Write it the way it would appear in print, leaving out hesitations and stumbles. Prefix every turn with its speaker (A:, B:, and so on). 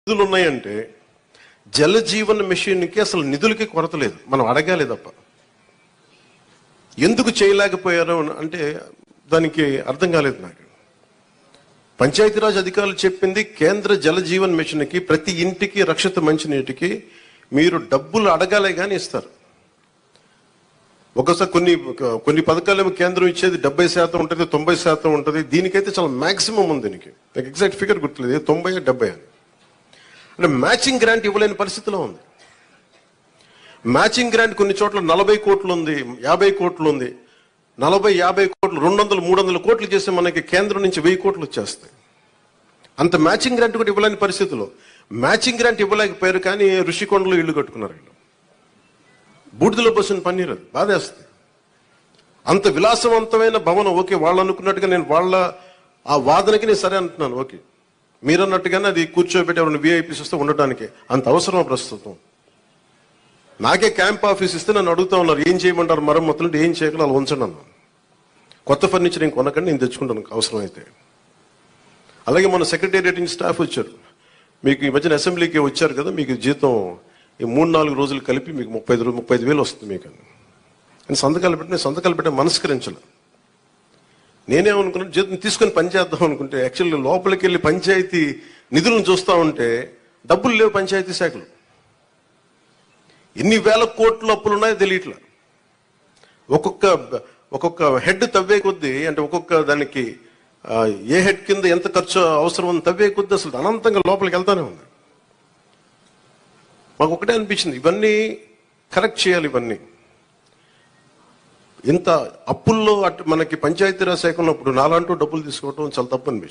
A: నిధులు ఉన్నాయంటే జల జీవన్ మిషన్కి అసలు నిధులకి కొరత లేదు, మనం అడగాలి తప్ప. ఎందుకు చేయలేకపోయారు అంటే దానికి అర్థం కాలేదు నాకు. పంచాయతీరాజ్ అధికారులు చెప్పింది కేంద్ర జల జీవన్ మిషన్కి ప్రతి ఇంటికి రక్షిత మంచినీటికి మీరు డబ్బులు అడగాలే కానీ ఇస్తారు. ఒకసారి కొన్ని పథకాలేమో కేంద్రం ఇచ్చేది 70% ఉంటుంది, 90% ఉంటుంది. దీనికైతే చాలా మ్యాక్సిమం ఉంది. దీనికి నాకు ఎగ్జాక్ట్ ఫిగర్ గుర్తులేదు, 90 70 అని. అంటే మ్యాచింగ్ గ్రాంట్ ఇవ్వలేని పరిస్థితిలో ఉంది. మ్యాచింగ్ గ్రాంట్ కొన్ని చోట్ల 40 కోట్లు ఉంది, 50 కోట్లు ఉంది. 40, 50 కోట్లు 200, 300 కోట్లు చేస్తే మనకి కేంద్రం నుంచి 1000 కోట్లు వచ్చేస్తాయి. అంత మ్యాచింగ్ గ్రాంట్ కూడా ఇవ్వలేని పరిస్థితిలో మ్యాచింగ్ గ్రాంట్ ఇవ్వలేకపోయారు, కానీ ఋషికొండలో ఇల్లు కట్టుకున్నారు. వీళ్ళు బూడిదలో పోసిన పన్నీరు, అది బాధేస్తుంది. అంత విలాసవంతమైన భవనం, ఓకే వాళ్ళు అనుకున్నట్టుగా నేను వాళ్ళ ఆ వాదనకి నేను సరే అంటున్నాను, ఓకే మీరు అన్నట్టుగానే అది కూర్చోబెట్టి ఎవరైనా విఐపీస్ వస్తే ఉండటానికి అంత అవసరం ప్రస్తుతం. నాకే క్యాంప్ ఆఫీస్ ఇస్తే నన్ను అడుగుతా ఉన్నారు ఏం చేయమంటారు మరమ్మతులు అంటే, ఏం చేయగలరు అలా ఉంచండి అన్నాను. కొత్త ఫర్నిచర్ ఇంక కొనకండి, నేను తెచ్చుకుంటాను అవసరం అయితే. అలాగే మన సెక్రటేరియట్ నుంచి స్టాఫ్ వచ్చారు, మీకు ఈ మధ్యన అసెంబ్లీకి వచ్చారు కదా, మీకు జీతం ఈ 3-4 రోజులు కలిపి మీకు 35,000 వస్తుంది మీకు అని సంతకాలు పెట్టే మనస్కరించాలి. నేనేమనుకున్నాను, జీతం తీసుకొని పని చేద్దాం అనుకుంటే యాక్చువల్లీ లోపలికి వెళ్ళి పంచాయతీ నిధులను చూస్తూ ఉంటే డబ్బులు లేవు. పంచాయతీ శాఖలు ఎన్ని వేల కోట్ల అప్పులు ఉన్నాయో తెలియట్లా. ఒక్కొక్క హెడ్ తవ్వే కొద్దీ, అంటే ఒక్కొక్క దానికి ఏ హెడ్ కింద ఎంత ఖర్చు అవసరం అని తవ్వే కొద్దీ అసలు అనంతంగా లోపలికి వెళ్తానే ఉంది. మాకు ఒకటే అనిపించింది, ఇవన్నీ కరెక్ట్ చేయాలి. ఇవన్నీ ఇంత అప్పుల్లో మనకి పంచాయతీరాజ్ శాఖ ఉన్నప్పుడు నాలంటూ డబ్బులు తీసుకోవడం చాలా తప్పు అనిపించింది.